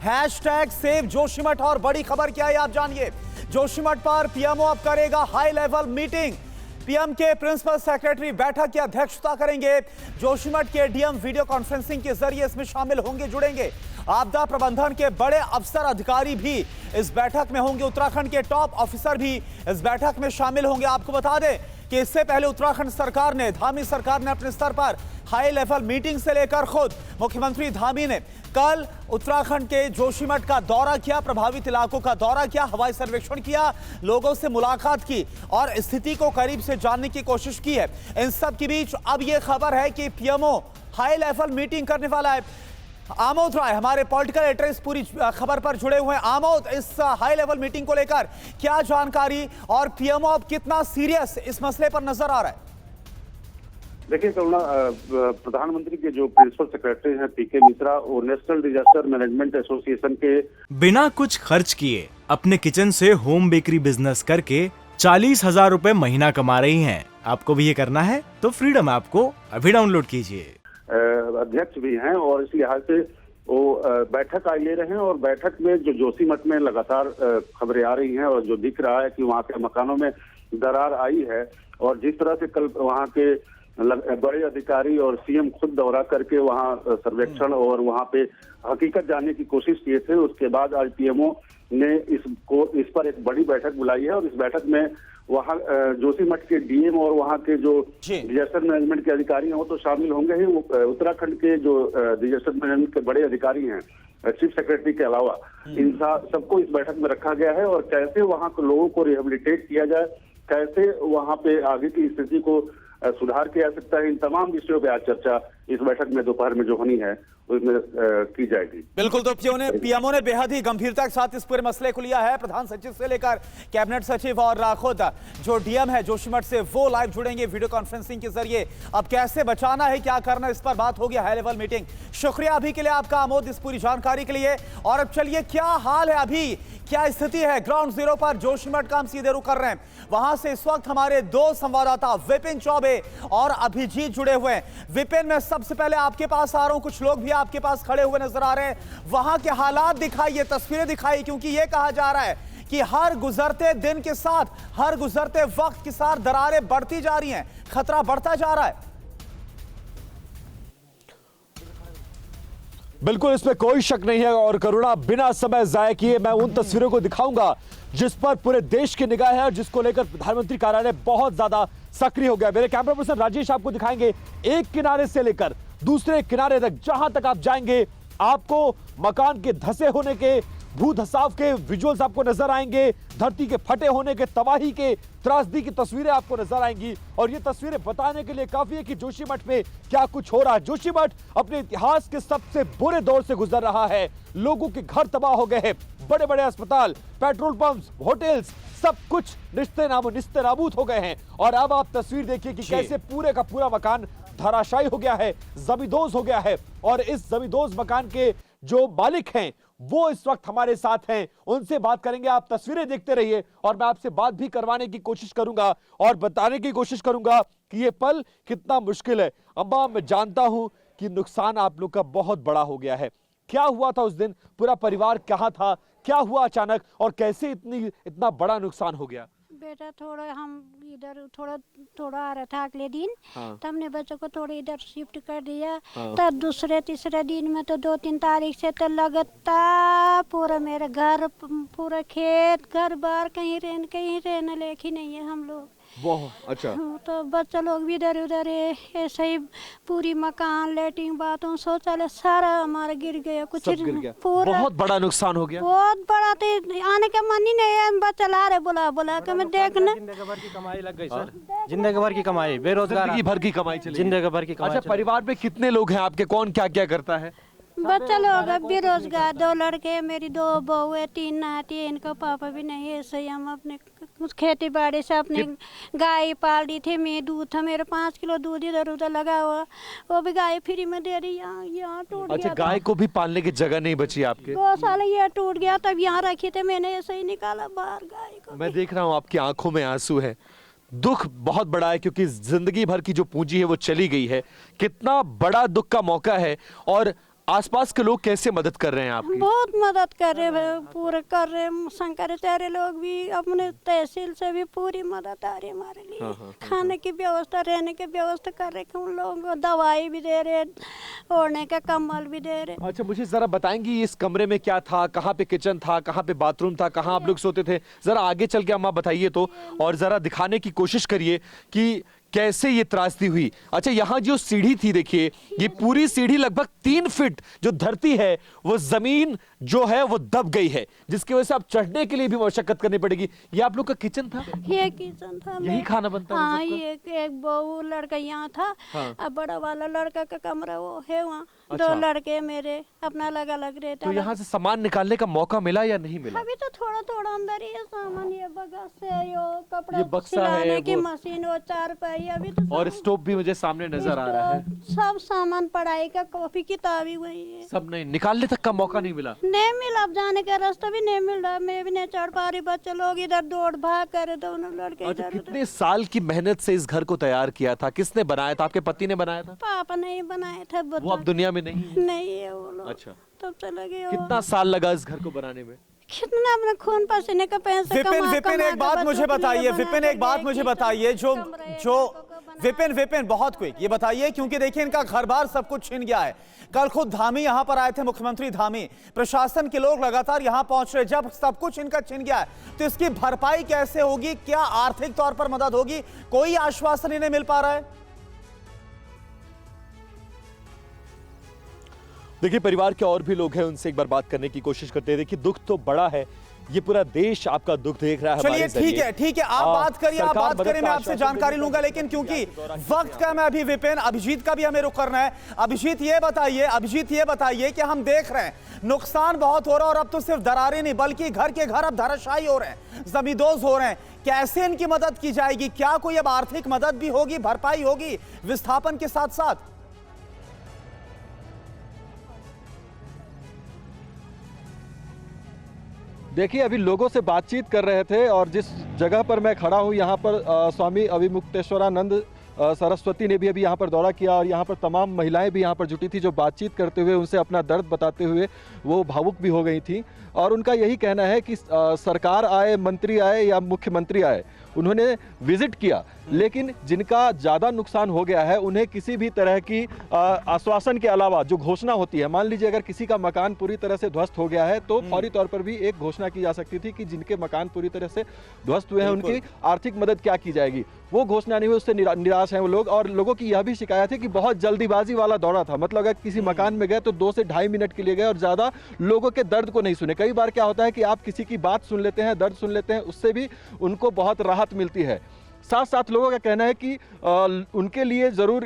#Save Joshimath. और बड़ी खबर क्या है आप जानिए। जोशीमठ पर पीएमओ अब करेगा हाई लेवल मीटिंग। पीएम के प्रिंसिपल सेक्रेटरी बैठक की अध्यक्षता करेंगे। जोशीमठ के डीएम वीडियो कॉन्फ्रेंसिंग के जरिए इसमें शामिल होंगे, जुड़ेंगे। आपदा प्रबंधन के बड़े अफसर अधिकारी भी इस बैठक में होंगे। उत्तराखंड के टॉप ऑफिसर भी इस बैठक में शामिल होंगे। आपको बता दें कि इससे पहले उत्तराखंड सरकार ने, धामी सरकार ने अपने स्तर पर हाई लेवल मीटिंग से लेकर खुद मुख्यमंत्री धामी ने कल उत्तराखंड के जोशीमठ का दौरा किया, प्रभावित इलाकों का दौरा किया, हवाई सर्वेक्षण किया, लोगों से मुलाकात की और स्थिति को करीब से जानने की कोशिश की है। इन सब के बीच अब यह खबर है कि पीएमओ हाई लेवल मीटिंग करने वाला है। आमोद राय हमारे पॉलिटिकल एडिटर इस पूरी खबर पर जुड़े हुए हैं। आमोद, इस हाई लेवल मीटिंग को लेकर क्या जानकारी और पीएमओ अब कितना सीरियस इस मसले पर नजर आ रहा है? देखिए करुणा, प्रधानमंत्री के जो प्रिंसिपल सेक्रेटरी हैं पीके मिश्रा, वो नेशनल डिजास्टर मैनेजमेंट एसोसिएशन के बिना कुछ खर्च किए अपने किचन से होम बेकरी बिजनेस करके 40,000 रुपए महीना कमा रही हैं। आपको भी ये करना है तो फ्रीडम ऐप को अभी डाउनलोड कीजिए। अध्यक्ष भी हैं और इस लिहाज से वो बैठक ले रहे हैं। और बैठक में जो जोशीमठ में लगातार खबरें आ रही हैं और जो दिख रहा है कि वहाँ के मकानों में दरार आई है, और जिस तरह से कल वहाँ के बड़े अधिकारी और सीएम खुद दौरा करके वहाँ सर्वेक्षण और वहाँ पे हकीकत जानने की कोशिश किए थे, उसके बाद आज पीएमओ ने इस पर एक बड़ी बैठक बुलाई है। और इस बैठक में वहाँ जोशीमठ के डीएम और वहाँ के जो डिजास्टर मैनेजमेंट के अधिकारी हैं वो तो शामिल होंगे ही। उत्तराखंड के जो डिजास्टर मैनेजमेंट के बड़े अधिकारी हैं चीफ सेक्रेटरी के अलावा, इन सबको इस बैठक में रखा गया है। और कैसे वहाँ के लोगों को रिहेबिलिटेट किया जाए, कैसे वहाँ पे आगे की स्थिति को सुधार किया जा सकता है, इन तमाम विषयों पे आज चर्चा इस बैठक में दोपहर में जो होनी है उसमें की जाएगी। बिल्कुल, तो पीएमओ ने बेहद ही गंभीरता के साथ इस पूरे मसले को लिया है। प्रधान सचिव से लेकर कैबिनेट सचिव और खुद जो डीएम है जोशीमठ से, वो लाइव जुड़ेंगे वीडियो कॉन्फ्रेंसिंग के जरिए। अब कैसे बचाना है, क्या करना, इस पर बात होगी हाई लेवल मीटिंग। शुक्रिया अभी के लिए आपका आमोद, इस पूरी जानकारी के लिए। और अब चलिए, क्या हाल है अभी, क्या स्थिति है ग्राउंड जीरो पर जोशीमठ का हम सीधे रुख कर रहे हैं। वहां से इस वक्त हमारे दो संवाददाता विपिन चौबे और अभिजीत जुड़े हुए हैं। विपिन, मैं सबसे पहले आपके पास आ रहा हूं, कुछ लोग भी आपके पास खड़े हुए नजर आ रहे हैं। वहां के हालात दिखाइए, तस्वीरें दिखाइए, क्योंकि यह कहा जा रहा है कि हर गुजरते दिन के साथ, हर गुजरते वक्त के साथ दरारें बढ़ती जा रही हैं, खतरा बढ़ता जा रहा है। बिल्कुल, इसमें कोई शक नहीं है। और करुणा, बिना समय जाए किए मैं उन तस्वीरों को दिखाऊंगा जिस पर पूरे देश की निगाह है और जिसको लेकर प्रधानमंत्री कार्यालय बहुत ज्यादा सक्रिय हो गया। मेरे कैमरा पर्सन राजेश आपको दिखाएंगे एक किनारे से लेकर दूसरे किनारे तक। जहां तक आप जाएंगे आपको मकान के धंसे होने के, भू धसाव के विजुअल्स आपको नजर आएंगे, धरती के फटे होने के, तबाही के, त्रासदी की तस्वीरें आपको नजर आएंगी। और ये तस्वीरें बताने के लिए काफी है कि जोशीमठ में क्या कुछ हो रहा है। जोशीमठ अपने इतिहास के सबसे बुरे दौर से गुजर रहा है। लोगों के घर तबाह हो गए हैं, बड़े बड़े अस्पताल, पेट्रोल पंप्स, होटल्स, सब कुछ निस्ते नाबूद हो गए हैं। और अब आप तस्वीर देखिए कि कैसे पूरे का पूरा मकान धराशायी हो गया है, जमींदोज हो गया है। और इस जमींदोज मकान के जो मालिक हैं वो इस वक्त हमारे साथ हैं, उनसे बात करेंगे। आप तस्वीरें देखते रहिए और मैं आपसे बात भी करवाने की कोशिश करूंगा और बताने की कोशिश करूंगा कि ये पल कितना मुश्किल है। अम्मा, मैं जानता हूं कि नुकसान आप लोग का बहुत बड़ा हो गया है। क्या हुआ था उस दिन, पूरा परिवार कहाँ था, क्या हुआ अचानक और कैसे इतना बड़ा नुकसान हो गया? बेटा थोड़ा हम इधर थोड़ा आ रहा था अगले दिन। हाँ। तो हमने बच्चों को थोड़ा इधर शिफ्ट कर दिया। हाँ। तब दूसरे तीसरे दिन में तो 2-3 तारीख से तो लगातार पूरा मेरा घर, पूरा खेत, घर बार कहीं रहने लायक ही नहीं है हम लोग। बहुत अच्छा। तो बच्चा लोग भी इधर उधर है, ऐसे ही पूरी मकान, लेटरिन, बाथरूम, शौचालय सारा हमारा गिर गया। कुछ गिर गया, पूरा बहुत बड़ा नुकसान हो गया, बहुत बड़ा। तो आने का मन ही नहीं है, बच्चा ला रहे बुला के मैं देखना। जिंदगी भर की कमाई लग गई सर, जिंदगी भर की कमाई, बेरोजगार, जिंदगी भर की कमाई चली, जिंदगी भर की कमाई। अच्छा, परिवार में कितने लोग हैं आपके, कौन क्या क्या करता है? बच्चा लोग अब बेरोजगार, 2 लड़के, मेरी 2 बहू है, 3 नाती है, इनका पापा भी नहीं है। ऐसे ही हम अपने खेती बाड़ी से अपने गाय पाल दी थी। मैं दूध था मेरे 5 किलो दूध इधर उधर लगा हुआ, वो भी गाय फ्री में दे रही। यहाँ टूट अच्छा, गया। गाय को भी पालने की जगह नहीं बची आपके? गौशाला ये टूट गया, तब यहाँ रखी थे मैंने, ऐसे ही निकाला बाहर गाय को। मैं देख रहा हूँ आपकी आंखों में आंसू है, दुख बहुत बड़ा है क्योंकि जिंदगी भर की जो पूंजी है वो चली गई है। कितना बड़ा दुख का मौका है। और आसपास के लोग कैसे मदद कर रहे हैं आपकी? बहुत मदद कर रहे हैं, पूरे कर रहे हैं। शंकराचार्य लोग भी अपने तहसील से भी पूरी मदद आ रही है हमारे लिए। खाने की व्यवस्था, रहने की व्यवस्था कर रहे हैं उन लोगों को, दवाई भी दे रहे, ओढ़ने का कंबल भी दे रहे। अच्छा, मुझे जरा बताएंगी इस कमरे में क्या था, कहाँ पे किचन था, कहाँ पे बाथरूम था, कहाँ आप लोग सोते थे? जरा आगे चल के अम्मा बताइए तो, और जरा दिखाने की कोशिश करिए कि कैसे ये त्रासदी हुई। अच्छा, यहाँ जो सीढ़ी थी, देखिए ये पूरी सीढ़ी लगभग 3 फीट जो धरती है वो जमीन जो है वो दब गई है, जिसकी वजह से आप चढ़ने के लिए भी मशक्कत करनी पड़ेगी। ये आप लोग का किचन था? ये किचन था, यही खाना बनता है? हाँ, एक बहू लड़का यहाँ था। हाँ। अब बड़ा वाला लड़का का कमरा वो है वहाँ। अच्छा। 2 लड़के मेरे अपना अलग अलग रहता। तो यहाँ से सामान निकालने का मौका मिला या नहीं मिला? अभी तो थोड़ा थोड़ा अंदर ही है सामान, ये बगस से यो कपड़ा ये बक्सा सिलाने है, की वो- मशीन, वो 4 पहिया, अभी तो और स्टोव भी मुझे सामने नजर आ रहा है। सब सामान, पढ़ाई का कॉपी किताबी वही है। सब नहीं, निकालने तक का मौका नहीं मिला? नहीं मिला, अब जाने का रास्ता भी नहीं मिल रहा। मैं भी नहीं चढ़ पा रही, बच्चे लोग इधर दौड़ भाग करे, दोनों लड़के अच्छा, इधर उधर। कितने साल की मेहनत से इस घर को तैयार किया था? किसने बनाया था? आपके पति ने बनाया था? पापा नहीं बनाए थे, वो अब दुनिया में नहीं है? नहीं है वो लोग। अच्छा। तब चले गए। कितना साल लगा इस घर को बनाने में? कितना अपना खून पसीने का पैसा विपिन एक बात मुझे बताइए, विपिन एक बात मुझे बताइए, जो विपिन बहुत क्विक ये बताइए, क्योंकि देखिए इनका घर बार सब कुछ छीन गया है। कल खुद धामी यहां पर आए थे, मुख्यमंत्री धामी, प्रशासन के लोग लगातार यहां पहुंच रहे। जब सब कुछ इनका छीन गया है तो इसकी भरपाई कैसे होगी? क्या आर्थिक तौर पर मदद होगी? कोई आश्वासन इन्हें मिल पा रहा है? देखिए, परिवार के और भी लोग हैं, उनसे एक बार बात करने की कोशिश करते हैं। देखिए, दुख तो बड़ा है, ये पूरा देश आपका दुख देख रहा है। चलिए ठीक है, आप बात करिए, आप बात करें, मैं आपसे जानकारी लूंगा। लेकिन क्योंकि वक्त का मैं अभी विपिन, अभिजीत का भी हमें रुख करना है। अभिजीत ये बताइए कि हम देख रहे हैं नुकसान बहुत हो रहा है, और अब तो सिर्फ दरारें नहीं बल्कि घर के घर अब धराशायी हो रहे हैं, जमींदोज हो रहे हैं। कैसे इनकी मदद की जाएगी? क्या कोई अब आर्थिक मदद भी होगी, भरपाई होगी विस्थापन के साथ साथ? देखिए, अभी लोगों से बातचीत कर रहे थे, और जिस जगह पर मैं खड़ा हूँ यहाँ पर स्वामी अभिमुक्तेश्वरानंद सरस्वती ने भी अभी यहाँ पर दौरा किया, और यहाँ पर तमाम महिलाएं भी यहाँ पर जुटी थी, जो बातचीत करते हुए उनसे अपना दर्द बताते हुए वो भावुक भी हो गई थी। और उनका यही कहना है कि सरकार आए, मंत्री आए या मुख्यमंत्री आए, उन्होंने विजिट किया, लेकिन जिनका ज़्यादा नुकसान हो गया है उन्हें किसी भी तरह की आश्वासन के अलावा जो घोषणा होती है, मान लीजिए अगर किसी का मकान पूरी तरह से ध्वस्त हो गया है तो फौरी तौर पर भी एक घोषणा की जा सकती थी कि जिनके मकान पूरी तरह से ध्वस्त हुए हैं उनकी आर्थिक मदद क्या की जाएगी। वो घोषणा नहीं हुई, उससे निराश हैं वो लोग। और लोगों की यह भी शिकायत है कि बहुत जल्दीबाजी वाला दौरा था, मतलब अगर किसी मकान में गए तो 2 से ढाई मिनट के लिए गए और ज़्यादा लोगों के दर्द को नहीं सुने। कई बार क्या होता है कि आप किसी की बात सुन लेते हैं, दर्द सुन लेते हैं, उससे भी उनको बहुत राहत मिलती है। साथ साथ लोगों का कहना है कि उनके लिए जरूर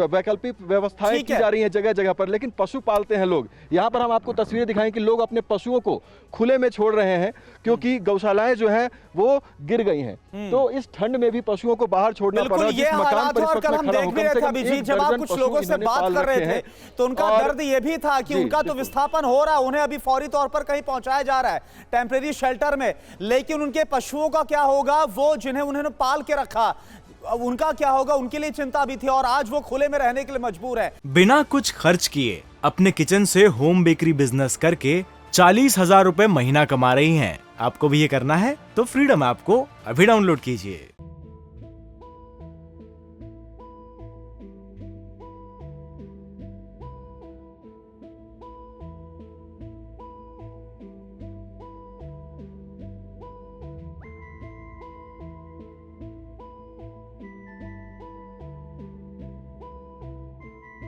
वैकल्पिक व्यवस्थाएं की जा रही हैं जगह जगह पर, लेकिन पशु पालते हैं लोग। यहाँ पर हम आपको तस्वीरें दिखाएं कि लोग अपने पशुओं को खुले में छोड़ रहे हैं, क्योंकि गौशालाएं जो हैं वो गिर गई हैं। तो इस ठंड में भी पशुओं को बाहर छोड़ना पड़ रहा है। ये हालात और कल हम देख भी रहे थे अभिजीत, जब आप कुछ लोगों से बात कर रहे थे तो उनका दर्द ये भी था कि उनका तो विस्थापन हो रहा है, उन्हें अभी फौरी तौर पर कहीं पहुंचाया जा रहा है टेम्परेरी शेल्टर में, लेकिन उनके पशुओं का क्या होगा? वो जिन्हें उन्होंने पाल के रखा, उनका क्या होगा? उनके लिए चिंता भी थी, और आज वो खुले में रहने के लिए मजबूर है। बिना कुछ खर्च किए अपने किचन से होम बेकरी बिजनेस करके 40,000 रुपए महीना कमा रही हैं। आपको भी ये करना है तो फ्रीडम ऐप को अभी डाउनलोड कीजिए।